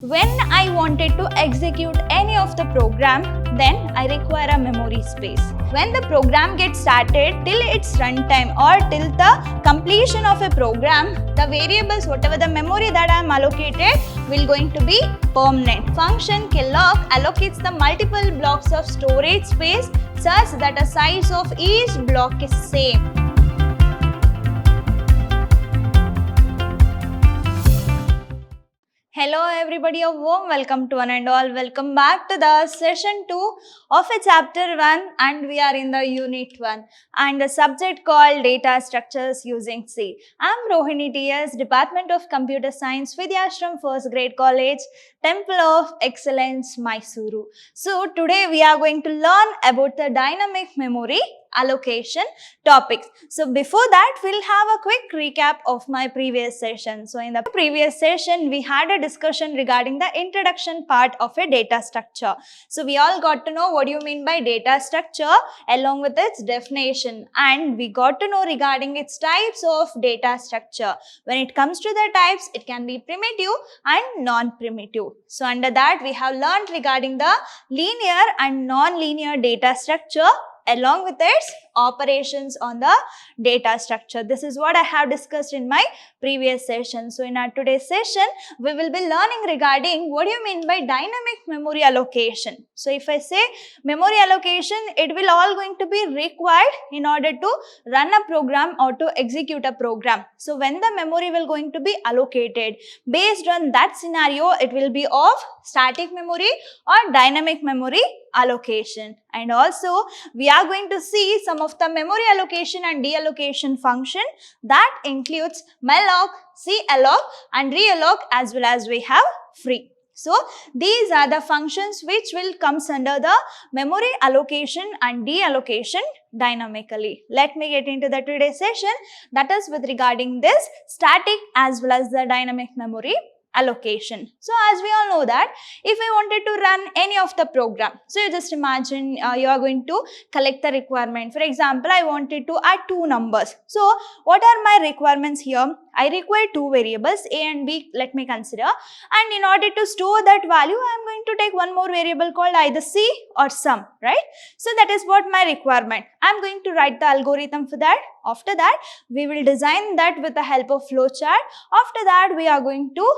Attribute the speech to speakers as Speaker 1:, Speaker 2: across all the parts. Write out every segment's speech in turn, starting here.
Speaker 1: When I wanted to execute any of the program, then I require a memory space. When the program gets started till its runtime or till the completion of a program, the variables, whatever the memory that I am allocated, will going to be permanent. Function killoc allocates the multiple blocks of storage space such that the size of each block is same. Hello everybody, a warm welcome to one and all. Welcome back to the session 2 of a chapter 1, and we are in the unit 1 and the subject called data structures using C. I am Rohini TS, Department of Computer Science, Vidyashram First Grade College, Temple of Excellence, Mysuru. So today we are going to learn about the dynamic memory allocation topics. So before that, we'll have a quick recap of my previous session. So in the previous session, we had a discussion regarding the introduction part of a data structure. So we all got to know what do you mean by data structure along with its definition, and we got to know regarding its types of data structure. When it comes to the types, it can be primitive and non-primitive. So under that, we have learned regarding the linear and non-linear data structure along with its operations on the data structure. This is what I have discussed in my previous session. So in our today's session, we will be learning regarding what do you mean by dynamic memory allocation. So if I say memory allocation, it will all going to be required in order to run a program or to execute a program. So when the memory will going to be allocated, based on that scenario, it will be of static memory or dynamic memory allocation. And also we are going to see some of the memory allocation and deallocation function that includes malloc, calloc and realloc, as well as we have free. So these are the functions which will comes under the memory allocation and deallocation dynamically. Let me get into the today's session, that is with regarding this static as well as the dynamic memory allocation. So as we all know that if I wanted to run any of the program, so you just imagine you are going to collect the requirement. For example, I wanted to add two numbers. So what are my requirements here? I require two variables A and B, let me consider, and in order to store that value, I am going to take one more variable called either C or sum, right? So that is what my requirement. I am going to write the algorithm for that. After that, we will design that with the help of flowchart. After that, we are going to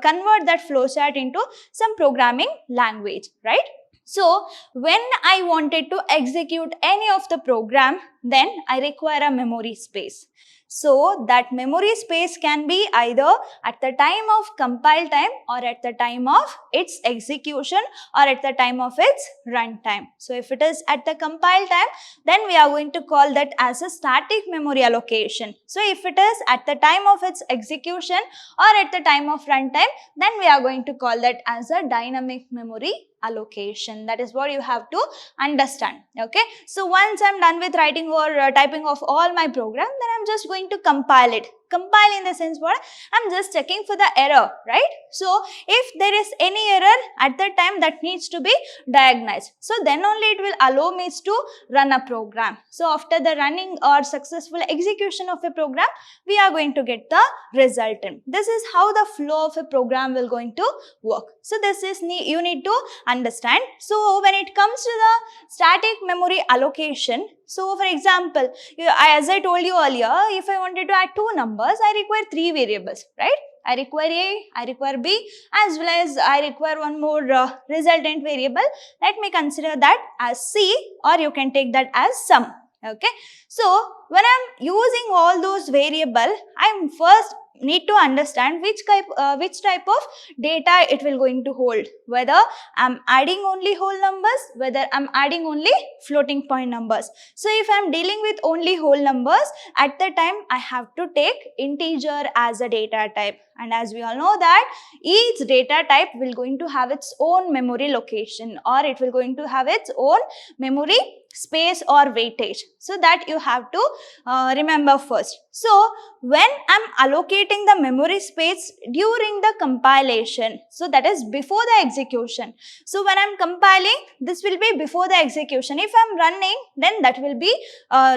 Speaker 1: convert that flowchart into some programming language, right? So when I wanted to execute any of the program, then I require a memory space. So that memory space can be either at the time of compile time or at the time of its execution or at the time of its runtime. So if it is at the compile time, then we are going to call that as a static memory allocation. So if it is at the time of its execution or at the time of runtime, then we are going to call that as a dynamic memory allocation. That is what you have to understand. Okay. So once I am done with writing or typing of all my program, then I am just going to compile it. Compile in the sense what? I am just checking for the error, right? So if there is any error at that time, that needs to be diagnosed. So then only it will allow me to run a program. So after the running or successful execution of a program, we are going to get the resultant. This is how the flow of a program will going to work. So this is you need to understand. So when it comes to the static memory allocation, so for example, as I told you earlier, if I wanted to add two numbers, I require three variables, right? I require A, I require B, as well as I require one more resultant variable. Let me consider that as C, or you can take that as sum. Okay. So when I am using all those variables, I am first need to understand which type of data it will going to hold, whether I'm adding only whole numbers, whether I'm adding only floating point numbers. So if I'm dealing with only whole numbers, at the time I have to take integer as a data type. And as we all know that each data type will going to have its own memory location, or it will going to have its own memory space or weightage. So that you have to remember first. So when I'm allocating the memory space during the compilation, so that is before the execution. So when I'm compiling, this will be before the execution. If I'm running, then that will be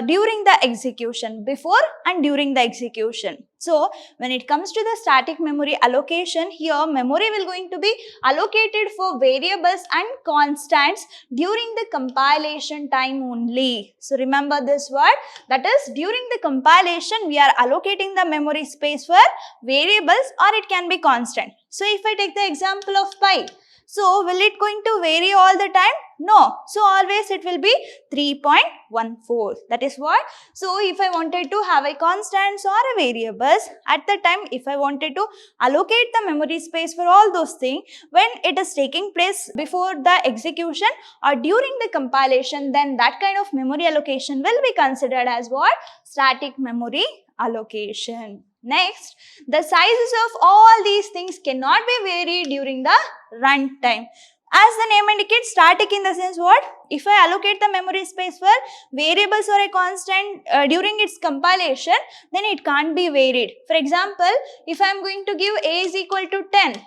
Speaker 1: during the execution, before and during the execution. So when it comes to the static memory allocation, here memory will going to be allocated for variables and constants during the compilation time only. So remember this word, that is during the compilation we are allocating the memory space for variables or it can be constant. So if I take the example of pi, so will it going to vary all the time? No. So always it will be 3.14. That is what. So if I wanted to have a constants or a variables, at the time if I wanted to allocate the memory space for all those things, when it is taking place before the execution or during the compilation, then that kind of memory allocation will be considered as what? Static memory allocation. Next, the sizes of all these things cannot be varied during the runtime. As the name indicates, static in the sense what? If I allocate the memory space for variables or a constant during its compilation, then it can't be varied. For example, if I am going to give a is equal to 10,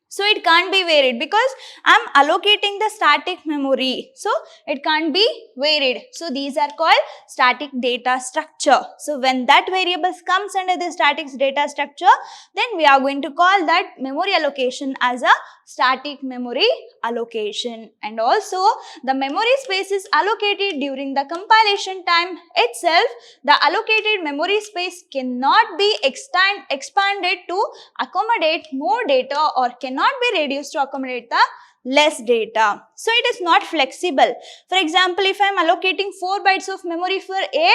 Speaker 1: so it can't be varied because I am allocating the static memory. So it can't be varied. So these are called static data structure. So when that variables comes under the static data structure, then we are going to call that memory allocation as a static memory allocation. And also the memory space is allocated during the compilation time itself. The allocated memory space cannot be expanded to accommodate more data or cannot be reduced to accommodate the less data. So it is not flexible. For example, if I am allocating 4 bytes of memory for A,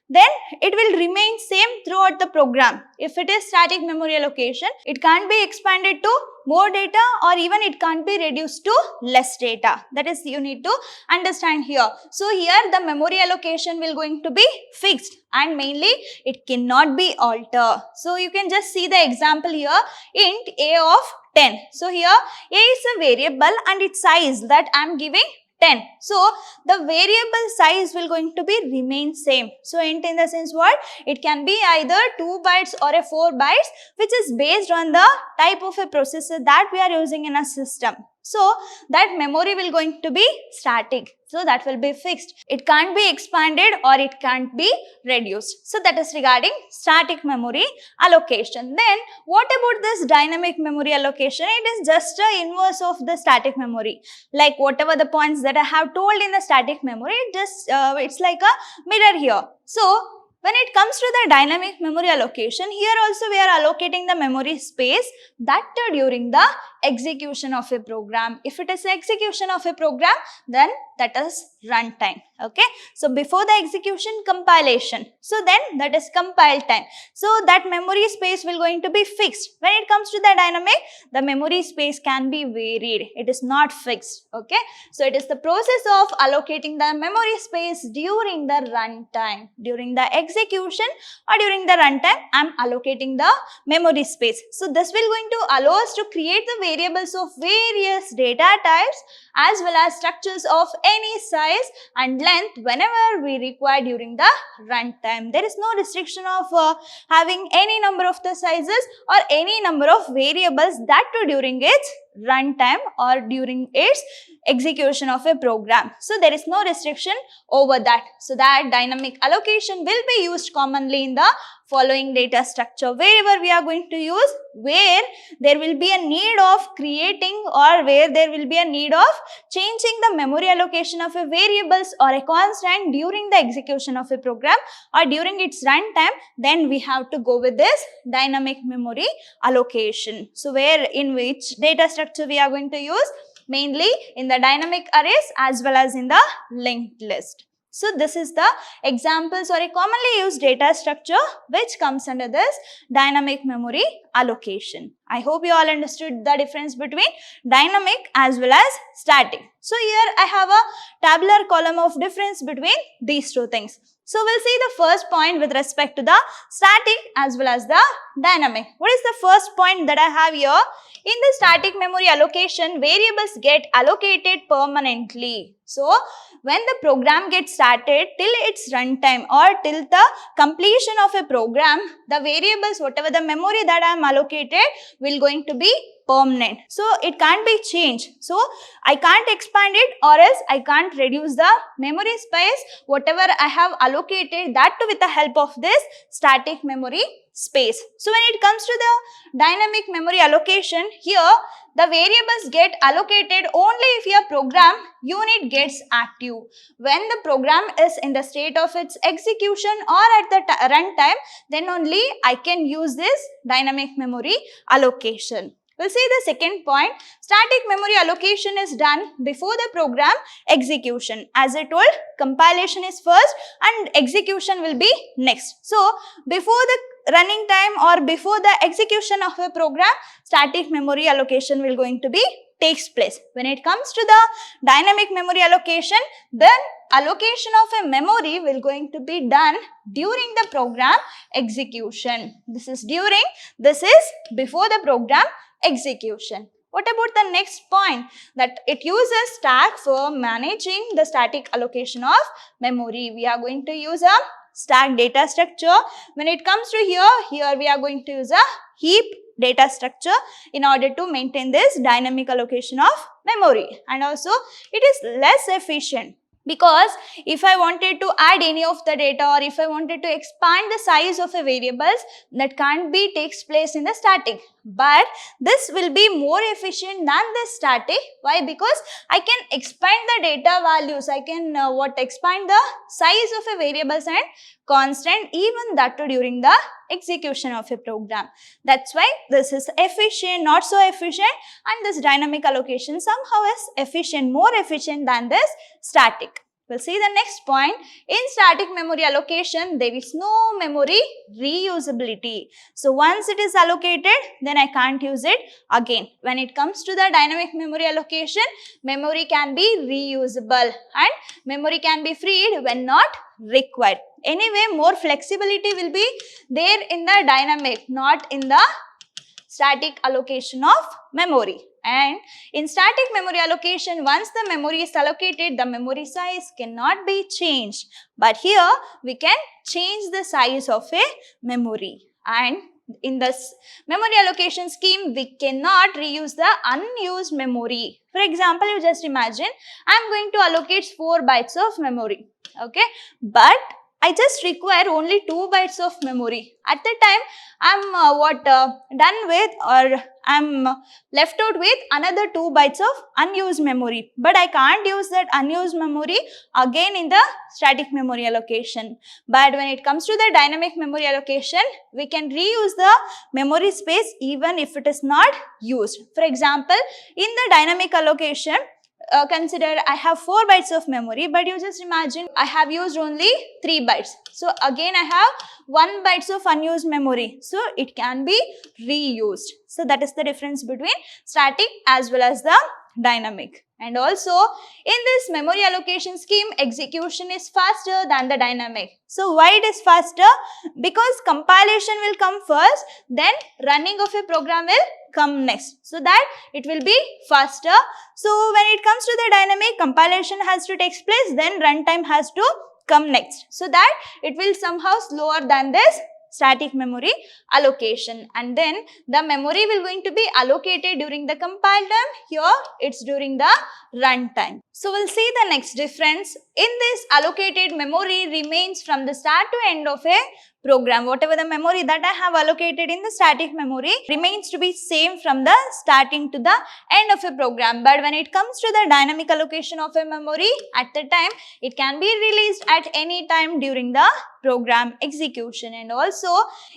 Speaker 1: then it will remain same throughout the program. If it is static memory allocation, it can't be expanded to more data or even it can't be reduced to less data. That is, you need to understand here. So here the memory allocation will going to be fixed and mainly it cannot be altered. So you can just see the example here, int a of 10. So here a is a variable and its size that I am giving 10. So the variable size will going to be remain same. So int in the sense what? It can be either 2 bytes or a 4 bytes, which is based on the type of a processor that we are using in a system. So that memory will going to be static. So that will be fixed. It can't be expanded or it can't be reduced. So that is regarding static memory allocation. Then what about this dynamic memory allocation? It is just a inverse of the static memory. Like whatever the points that I have told in the static memory, it's like a mirror here. So when it comes to the dynamic memory allocation, here also we are allocating the memory space that during the execution of a program. If it is execution of a program, then that is runtime. Okay. So before the execution, compilation. So then that is compile time. So that memory space will going to be fixed. When it comes to the dynamic, the memory space can be varied. It is not fixed. Okay. So it is the process of allocating the memory space during the runtime. During the execution or during the runtime, I am allocating the memory space. So this will going to allow us to create the variables of various data types as well as structures of any size and length whenever we require during the runtime. There is no restriction of having any number of the sizes or any number of variables that too during its runtime or during its execution of a program. So there is no restriction over that. So that dynamic allocation will be used commonly in the following data structure wherever we are going to use, where there will be a need of creating or where there will be a need of changing the memory allocation of a variables or a constant during the execution of a program or during its runtime, then we have to go with this dynamic memory allocation. So where in which data structure we are going to use? Mainly in the dynamic arrays as well as in the linked list. So this is the examples or a commonly used data structure which comes under this dynamic memory allocation. I hope you all understood the difference between dynamic as well as static. So here I have a tabular column of difference between these two things. So we'll see the first point with respect to the static as well as the dynamic. What is the first point that I have here? In the static memory allocation, variables get allocated permanently. So when the program gets started till its runtime or till the completion of a program, the variables, whatever the memory that I am allocated, will going to be permanent. So it can't be changed. So I can't expand it or else I can't reduce the memory space, whatever I have allocated, that too with the help of this static memory space. So when it comes to the dynamic memory allocation, here the variables get allocated only if your program unit gets active. When the program is in the state of its execution or at the runtime, then only I can use this dynamic memory allocation. We'll see the second point. Static memory allocation is done before the program execution. As I told, compilation is first and execution will be next. So, before the running time or before the execution of a program, static memory allocation will going to be takes place. When it comes to the dynamic memory allocation, then allocation of a memory will going to be done during the program execution. This is before the program execution. What about the next point? That it uses stack for managing the static allocation of memory. We are going to use a stack data structure. When it comes to here we are going to use a heap data structure in order to maintain this dynamic allocation of memory. And also it is less efficient, because if I wanted to add any of the data or if I wanted to expand the size of a variables, that can't be takes place in the static. But this will be more efficient than the static. Why? Because I can expand the data values. I can expand the size of a variables and constant, even that too during the execution of a program. That's why this is efficient, not so efficient, and this dynamic allocation somehow is efficient, more efficient than this static. We'll see the next point. In static memory allocation, there is no memory reusability. So once it is allocated, then I can't use it again. When it comes to the dynamic memory allocation, memory can be reusable and memory can be freed when not required. Anyway, more flexibility will be there in the dynamic, not in the static allocation of memory. And in static memory allocation, once the memory is allocated, the memory size cannot be changed. But here, we can change the size of a memory. And in this memory allocation scheme, we cannot reuse the unused memory. For example, you just imagine, I am going to allocate 4 bytes of memory. Okay, but I just require only 2 bytes of memory. At the time, I'm done with, or I'm left out with another 2 bytes of unused memory. But I can't use that unused memory again in the static memory allocation. But when it comes to the dynamic memory allocation, we can reuse the memory space even if it is not used. For example, in the dynamic allocation, consider I have 4 bytes of memory, but you just imagine I have used only 3 bytes. So again I have 1 bytes of unused memory. So it can be reused. So that is the difference between static as well as the dynamic. And also in this memory allocation scheme, execution is faster than the dynamic. So why it is faster? Because compilation will come first, then running of a program will come next, so that it will be faster. So when it comes to the dynamic, compilation has to take place, then runtime has to come next, so that it will somehow slower than this static memory allocation. And then the memory will going to be allocated during the compile time. Here it's during the runtime. So we'll see the next difference. In this, allocated memory remains from the start to end of a program. Whatever the memory that I have allocated in the static memory remains to be same from the starting to the end of a program. But when it comes to the dynamic allocation of a memory, at the time it can be released at any time during the program execution. And also,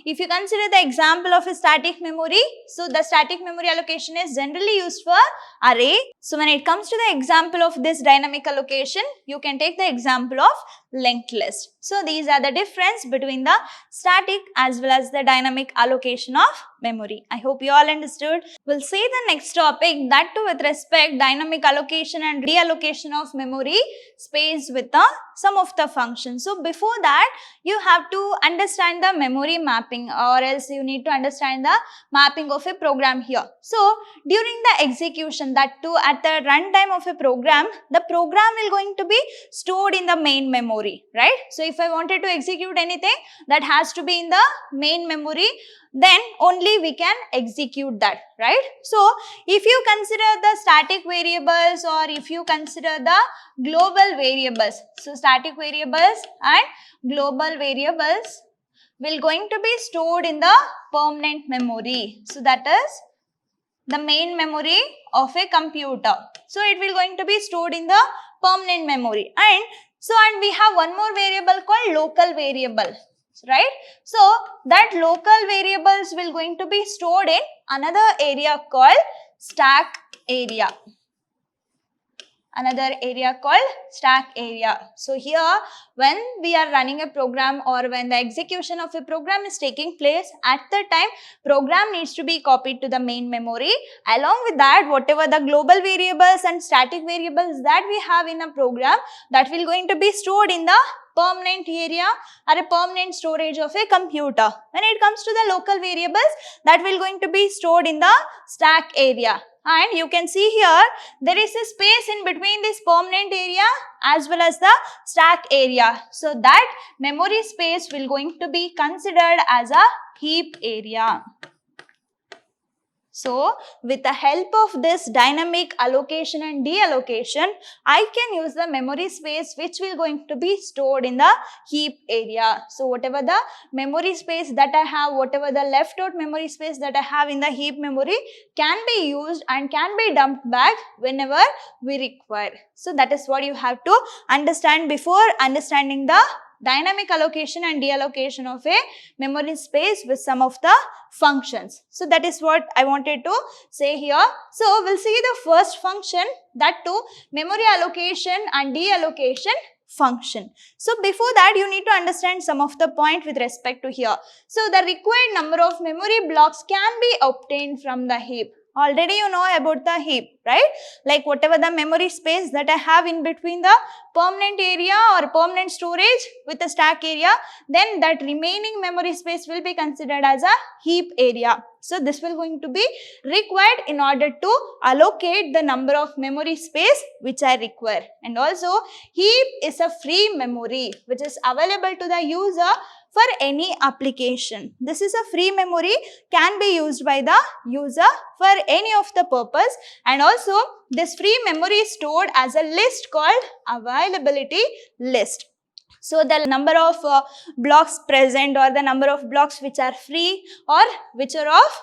Speaker 1: if you consider the example of a static memory, so the static memory allocation is generally used for array. So when it comes to the example of this dynamic allocation, you can take the example of linked list. So these are the difference between the static as well as the dynamic allocation of memory. I hope you all understood. We'll see the next topic, that too with respect dynamic allocation and reallocation of memory space with the some of the functions. So before that, you have to understand the memory mapping, or else you need to understand the mapping of a program here. So during the execution, that too at the runtime of a program, the program will going to be stored in the main memory, right? So if I wanted to execute anything, that has to be in the main memory, then only we can execute that, right? So if you consider the static variables, or if you consider the global variables, so static variables and global variables, will going to be stored in the permanent memory. So that is the main memory of a computer. So it will going to be stored in the permanent memory. And we have one more variable called local variable, right? So that local variables will going to be stored in another area called stack area. Another area called stack area. So here when we are running a program or when the execution of a program is taking place, at the time program needs to be copied to the main memory. Along with that, whatever the global variables and static variables that we have in a program, that will going to be stored in the permanent area or a permanent storage of a computer. When it comes to the local variables, that will going to be stored in the stack area. And you can see here, there is a space in between this permanent area as well as the stack area. So that memory space will going to be considered as a heap area. So with the help of this dynamic allocation and deallocation, I can use the memory space which will going to be stored in the heap area. So whatever the memory space that I have, whatever the left out memory space that I have in the heap memory can be used and can be dumped back whenever we require. So that is what you have to understand before understanding the dynamic allocation and deallocation of a memory space with some of the functions. So that is what I wanted to say here. So we'll see the first function, that too memory allocation and deallocation function. So before that, you need to understand some of the point with respect to here. So the required number of memory blocks can be obtained from the heap. Already you know about the heap, right? Like whatever the memory space that I have in between the permanent area or permanent storage with the stack area, then that remaining memory space will be considered as a heap area. So this will going to be required in order to allocate the number of memory space which I require. And also heap is a free memory which is available to the user for any application. This is a free memory, can be used by the user for any of the purpose, and also this free memory is stored as a list called availability list. So the number of blocks present or the number of blocks which are free or which are of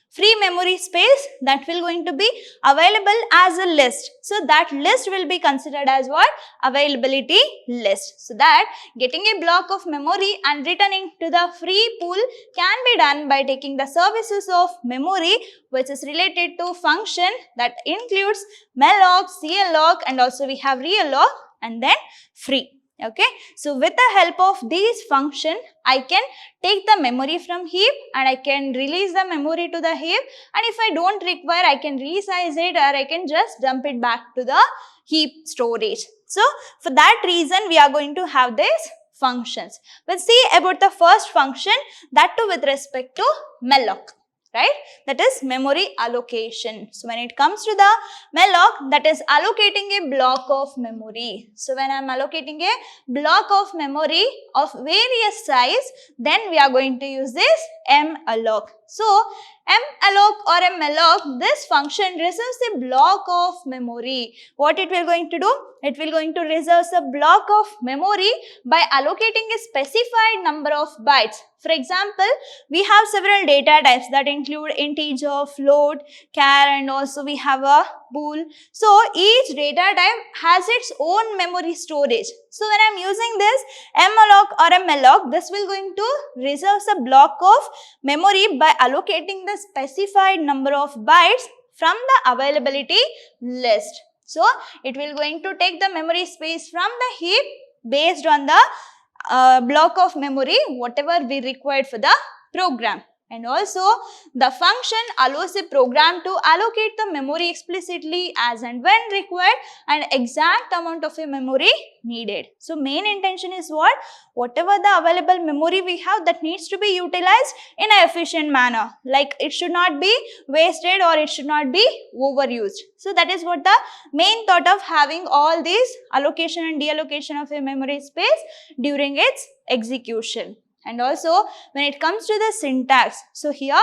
Speaker 1: free memory space, that will going to be available as a list. So that list will be considered as what? Availability list. So that getting a block of memory and returning to the free pool can be done by taking the services of memory which is related to function that includes malloc, cloc, and also we have realloc and then free. Okay, so with the help of these function, I can take the memory from heap and I can release the memory to the heap, and if I don't require, I can resize it or I can just dump it back to the heap storage. So for that reason, we are going to have these functions. We'll see about the first function, that too with respect to malloc. Right, that is memory allocation. So when it comes to the malloc, that is allocating a block of memory. So when I am allocating a block of memory of various size, then we are going to use this malloc. So malloc or malloc, this function reserves a block of memory. What it will going to do? It will going to reserve a block of memory by allocating a specified number of bytes. For example, we have several data types that include integer, float, char, and also we have a bool. So each data type has its own memory storage. So when I am using this malloc or malloc, this will going to reserve a block of memory by allocating the specified number of bytes from the availability list. So it will going to take the memory space from the heap based on the block of memory whatever we required for the program. And also the function allows a program to allocate the memory explicitly as and when required and exact amount of a memory needed. So main intention is what? Whatever the available memory we have, that needs to be utilized in an efficient manner. Like it should not be wasted or it should not be overused. So that is what the main thought of having all these allocation and deallocation of a memory space during its execution. And also when it comes to the syntax, so here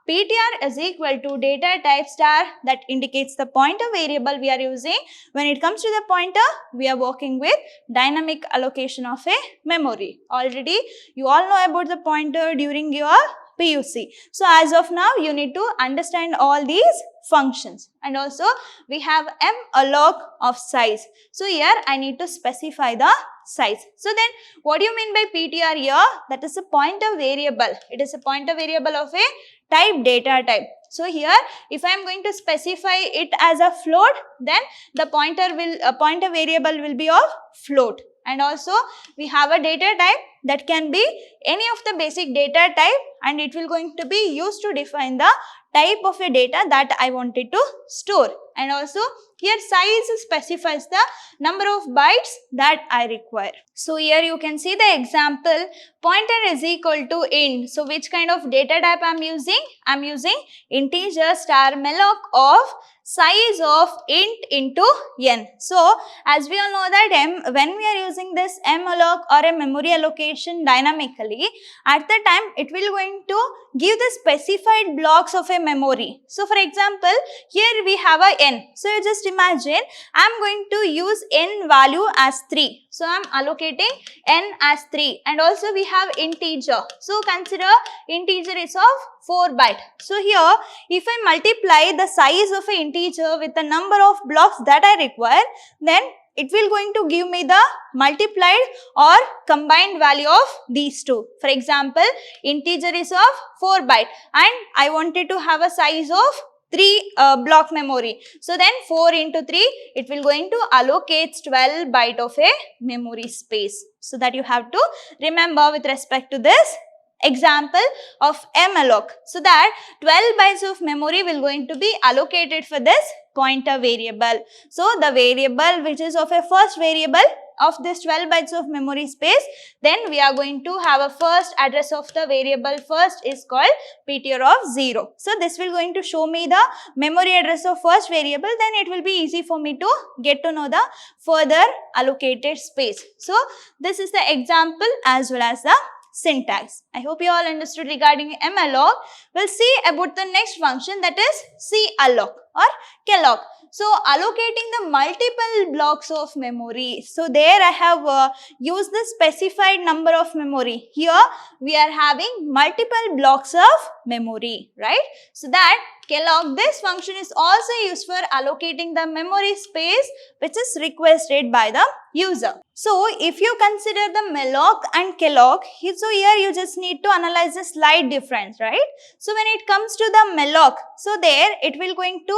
Speaker 1: PTR is equal to data type star, that indicates the pointer variable we are using. When it comes to the pointer, we are working with dynamic allocation of a memory. Already you all know about the pointer during your PUC. So as of now, you need to understand all these functions. And also we have malloc of size. So here I need to specify the size. So then what do you mean by PTR here? That is a pointer variable. It is a pointer variable of a type data type. So here if I am going to specify it as a float, then the pointer variable will be of float. And also we have a data type that can be any of the basic data type, and it will going to be used to define the type of a data that I wanted to store. And also here size specifies the number of bytes that I require. So here you can see the example, pointer is equal to int. So which kind of data type I am using? I am using integer star malloc of size of int into n. So as we all know that when we are using this malloc or a memory allocation dynamically, at the time it will going to give the specified blocks of a memory. So for example, here we have a n. So you just imagine I am going to use n value as 3. So I am allocating n as 3, and also we have integer. So consider integer is of 4 byte. So here if I multiply the size of an integer with the number of blocks that I require, then it will going to give me the multiplied or combined value of these two. For example, integer is of 4 byte and I wanted to have a size of 3 block memory. So then 4 into 3, it will going to allocate 12 byte of a memory space. So that you have to remember with respect to this example of malloc. So that 12 bytes of memory will going to be allocated for this pointer variable. So the variable which is of a first variable of this 12 bytes of memory space, then we are going to have a first address of the variable first is called PTR of 0. So this will going to show me the memory address of first variable, then it will be easy for me to get to know the further allocated space. So this is the example as well as the syntax. I hope you all understood regarding malloc. We'll see about the next function, that is calloc or calloc. So allocating the multiple blocks of memory. So there I have used the specified number of memory. Here we are having multiple blocks of memory, right? So that calloc, this function is also used for allocating the memory space which is requested by the user. So if you consider the malloc and calloc, so here you just need to analyze the slight difference, right? So when it comes to the malloc, so there it will going to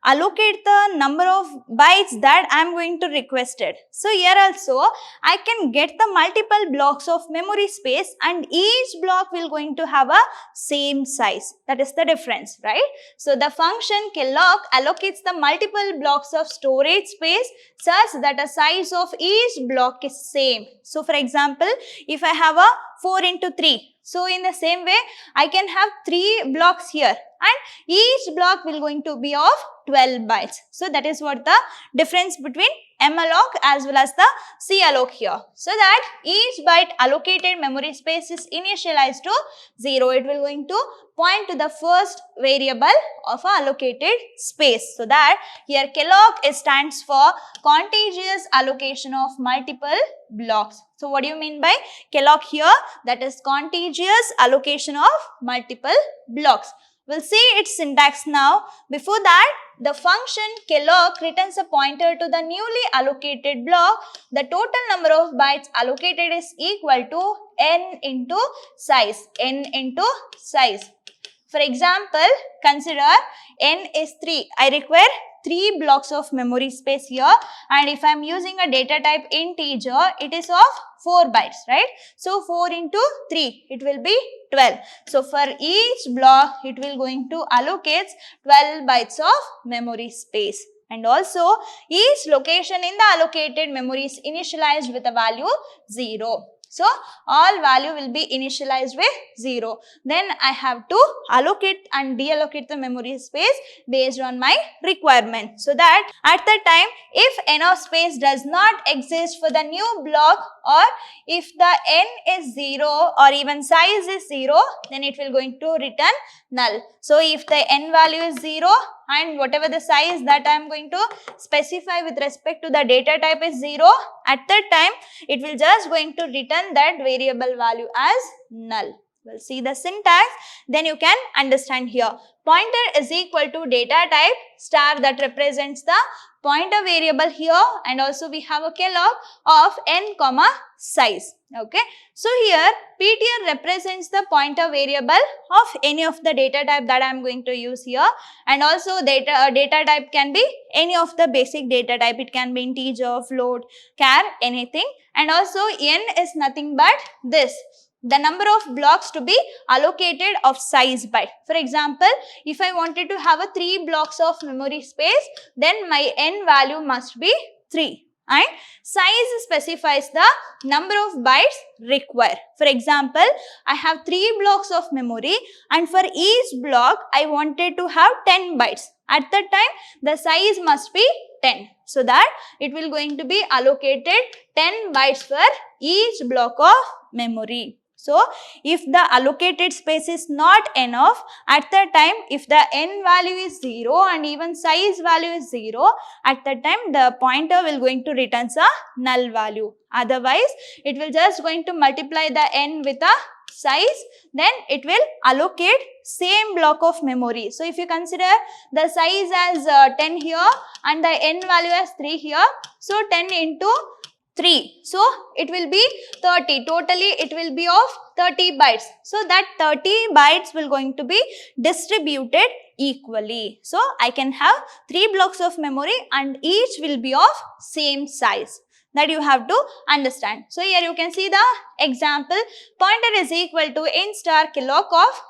Speaker 1: allocate the number of bytes that I am going to request it. So here also I can get the multiple blocks of memory space and each block will going to have a same size. That is the difference, right? So the function calloc allocates the multiple blocks of storage space such that the size of each block is same. So for example, if I have a 4 into 3, so in the same way I can have 3 blocks here and each block will going to be of 12 bytes. So that is what the difference between malloc as well as the calloc here. So that each byte allocated memory space is initialized to 0. It will going to point to the first variable of a allocated space. So that here calloc stands for contiguous allocation of multiple blocks. So what do you mean by calloc here? That is contiguous allocation of multiple blocks. We'll see its syntax now. Before that, the function calloc returns a pointer to the newly allocated block. The total number of bytes allocated is equal to n into size. N into size. For example, consider n is 3. I require 3 blocks of memory space here, and if I am using a data type integer, it is of 4 bytes, right? So 4 into 3, it will be 12. So for each block, it will going to allocate 12 bytes of memory space. And also, each location in the allocated memory is initialized with a value 0. So all value will be initialized with 0. Then I have to allocate and deallocate the memory space based on my requirement. So that at the time, if n of space does not exist for the new block, or if the n is 0 or even size is 0, then it will going to return null. So if the n value is 0 and whatever the size that I am going to specify with respect to the data type is 0, at that time it will just going to return that variable value as null. We'll see the syntax, then you can understand here. Pointer is equal to data type star that represents the pointer variable here, and also we have a kelloc of n comma size. Okay, so here ptr represents the pointer variable of any of the data type that I am going to use here, and also data type can be any of the basic data type. It can be integer, float, char, anything, and also n is nothing but this, the number of blocks to be allocated of size byte. For example, if I wanted to have a 3 blocks of memory space, then my n value must be 3. And size specifies the number of bytes required. For example, I have 3 blocks of memory, and for each block I wanted to have 10 bytes. At that time, the size must be 10. So that it will going to be allocated 10 bytes for each block of memory. So, if the allocated space is not enough, at that time, if the n value is 0 and even size value is 0, at that time the pointer will going to return a null value. Otherwise, it will just going to multiply the n with a size, then it will allocate same block of memory. So, if you consider the size as 10 here and the n value as 3 here, so 10 into 3. So, it will be 30. Totally, it will be of 30 bytes. So, that 30 bytes will going to be distributed equally. So, I can have 3 blocks of memory and each will be of same size. That you have to understand. So, here you can see the example. Pointer is equal to int star kelloc of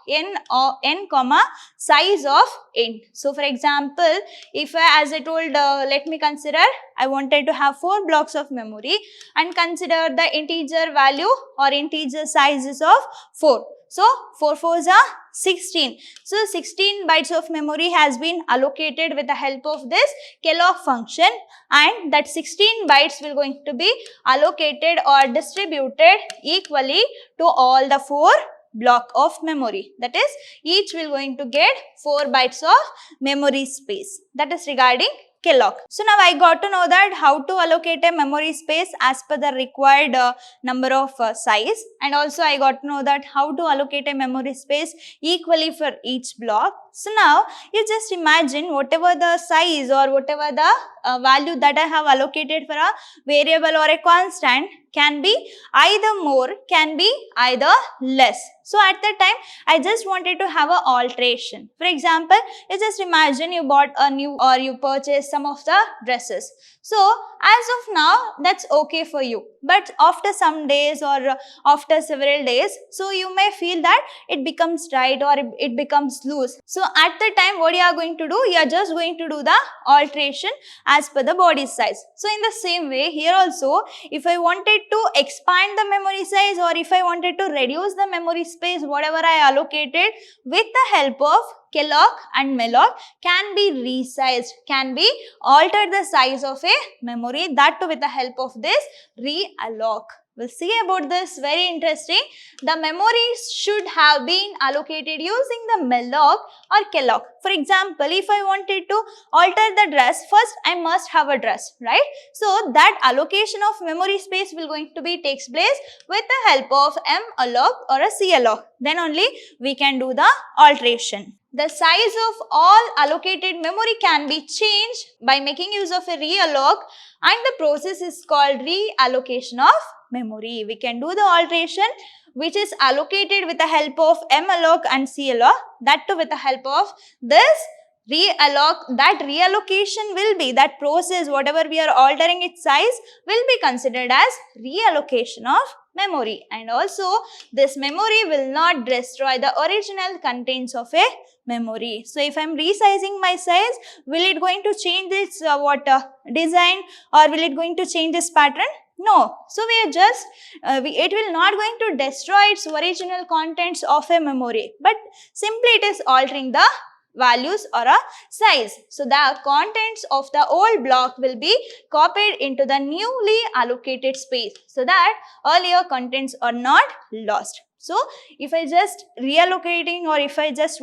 Speaker 1: n comma size of int. So, for example, if as I told, let me consider I wanted to have 4 blocks of memory and consider the integer value or integer sizes of 4. So, 4 4s are 16. So, 16 bytes of memory has been allocated with the help of this kelloc function, and that 16 bytes will going to be allocated or distributed equally to all the 4 block of memory. That is, each will going to get 4 bytes of memory space. That is regarding kelloc. So, now I got to know that how to allocate a memory space as per the required number of size, and also I got to know that how to allocate a memory space equally for each block. So, now you just imagine whatever the size or whatever the value that I have allocated for a variable or a constant can be either more, can be either less. So, at that time, I just wanted to have an alteration. For example, you just imagine you bought a new or you purchased some of the dresses. So, as of now, that's okay for you. But after some days or after several days, so you may feel that it becomes tight or it becomes loose. So, at the time, what you are going to do? You are just going to do the alteration as per the body size. So, in the same way, here also, if I wanted to expand the memory size or if I wanted to reduce the memory space, whatever I allocated with the help of kelloc and malloc can be resized, can be altered the size of a memory, that too with the help of this realloc. We'll see about this, very interesting. The memories should have been allocated using the malloc or kelloc. For example, if I wanted to alter the dress, first I must have a dress, right? So, that allocation of memory space will going to be takes place with the help of malloc or a calloc. Then only we can do the alteration. The size of all allocated memory can be changed by making use of a realloc, and the process is called reallocation of memory. We can do the alteration which is allocated with the help of malloc and calloc, that too with the help of this that reallocation will be, that process, whatever we are altering its size, will be considered as reallocation of memory. And also this memory will not destroy the original contents of a memory. So if I am resizing my size, will it going to change its design, or will it going to change this pattern? No. So we are just, it will not going to destroy its original contents of a memory, but simply it is altering the values or a size. So the contents of the old block will be copied into the newly allocated space, so that earlier contents are not lost. So if I just reallocating, or if I just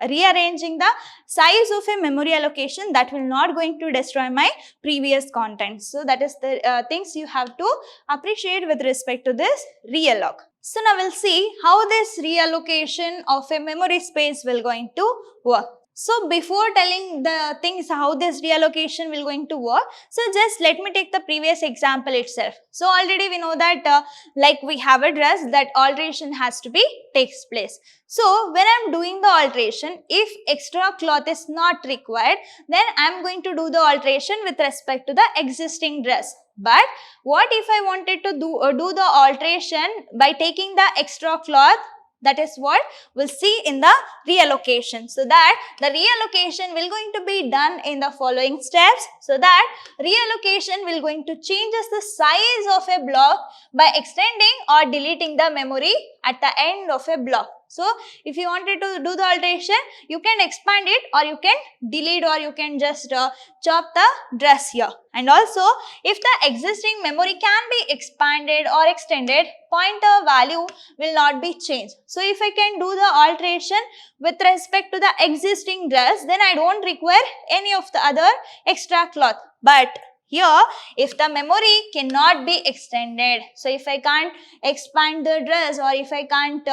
Speaker 1: rearranging the size of a memory allocation, that will not going to destroy my previous contents. So that is the things you have to appreciate with respect to this realloc. So now we'll see how this reallocation of a memory space will going to work. So before telling the things how this reallocation will going to work, so just let me take the previous example itself. So already we know that like we have a dress, that alteration has to be takes place. So when I am doing the alteration, if extra cloth is not required, then I am going to do the alteration with respect to the existing dress. But what if I wanted to do the alteration by taking the extra cloth? That is what we'll see in the reallocation. So that the reallocation will going to be done in the following steps. So that reallocation will going to changes the size of a block by extending or deleting the memory at the end of a block. So if you wanted to do the alteration, you can expand it, or you can delete, or you can just chop the dress here. And also if the existing memory can be expanded or extended, pointer value will not be changed. So if I can do the alteration with respect to the existing dress, then I don't require any of the other extra cloth. But here, if the memory cannot be extended, so if I can't expand the dress, or if I can't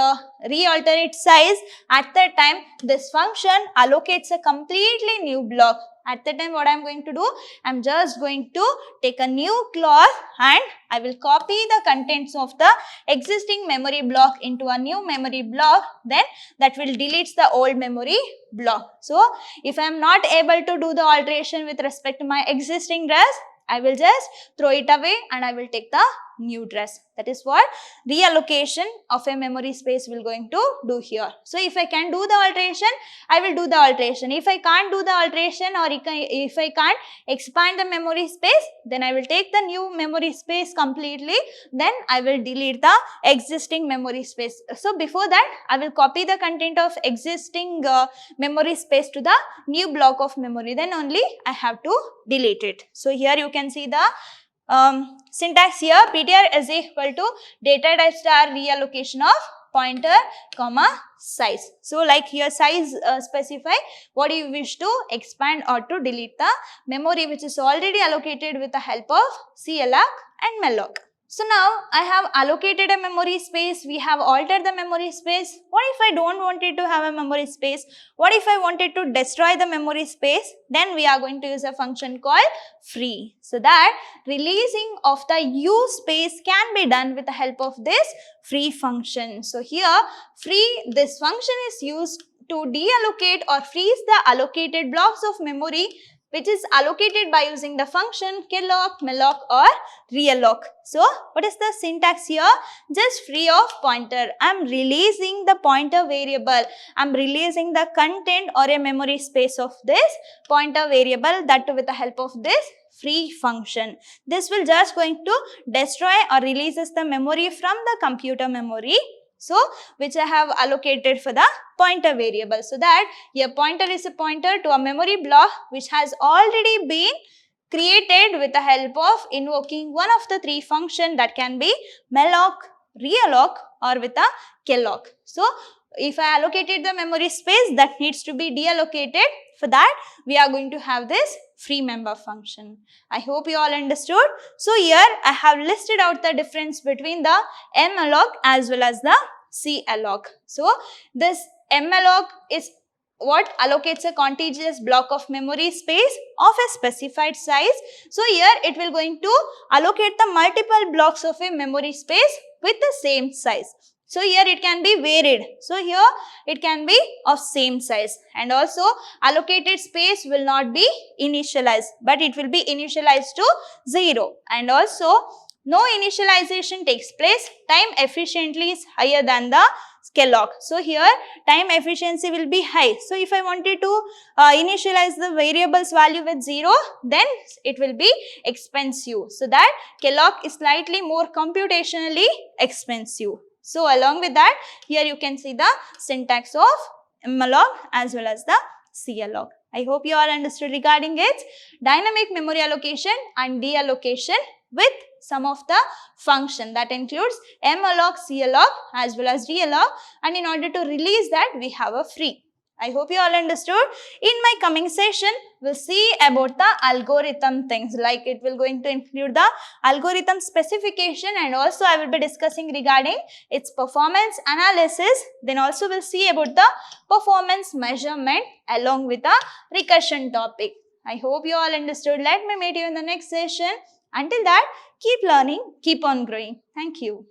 Speaker 1: re-alter its size, at that time this function allocates a completely new block. At that time what I am going to do, I am just going to take a new cloth and I will copy the contents of the existing memory block into a new memory block, then that will delete the old memory block. So if I am not able to do the alteration with respect to my existing dress, I will just throw it away and I will take the new dress. That is what reallocation of a memory space will going to do here. So if I can do the alteration, I will do the alteration. If I can't do the alteration, or if I can't expand the memory space, then I will take the new memory space completely, then I will delete the existing memory space. So before that, I will copy the content of existing memory space to the new block of memory, then only I have to delete it. So here you can see the syntax here. PTR is equal to data type star reallocation of pointer comma size. So like here size specify what you wish to expand or to delete the memory which is already allocated with the help of CAlloc and malloc. So now I have allocated a memory space, we have altered the memory space. What if I don't wanted to have a memory space? What if I wanted to destroy the memory space? Then we are going to use a function called free. So that releasing of the use space can be done with the help of this free function. So here free, this function is used to deallocate or freeze the allocated blocks of memory which is allocated by using the function calloc, malloc or realloc. So what is the syntax here? Just free of pointer. I am releasing the pointer variable. I am releasing the content or a memory space of this pointer variable, that too with the help of this free function. This will just going to destroy or releases the memory from the computer memory. So, which I have allocated for the pointer variable. So that your pointer is a pointer to a memory block which has already been created with the help of invoking one of the three functions, that can be malloc, realloc or with a calloc. So, if I allocated the memory space, that needs to be deallocated. For that, we are going to have this free member function. I hope you all understood. So here I have listed out the difference between the malloc as well as the calloc. So this malloc is what allocates a contiguous block of memory space of a specified size. So here it will going to allocate the multiple blocks of a memory space with the same size. So here it can be varied. So here it can be of same size, and also allocated space will not be initialized, but it will be initialized to 0, and also no initialization takes place. Time efficiently is higher than the Kellogg. So here time efficiency will be high. So if I wanted to initialize the variables value with 0, then it will be expensive. So that Kellogg is slightly more computationally expensive. So along with that, here you can see the syntax of malloc as well as the calloc. I hope you all understood regarding its dynamic memory allocation and deallocation with some of the function that includes malloc, calloc as well as realloc, and in order to release that we have a free. I hope you all understood. In my coming session, we'll see about the algorithm things, like it will going to include the algorithm specification, and also I will be discussing regarding its performance analysis. Then also we'll see about the performance measurement along with the recursion topic. I hope you all understood. Let me meet you in the next session. Until that, keep learning, keep on growing. Thank you.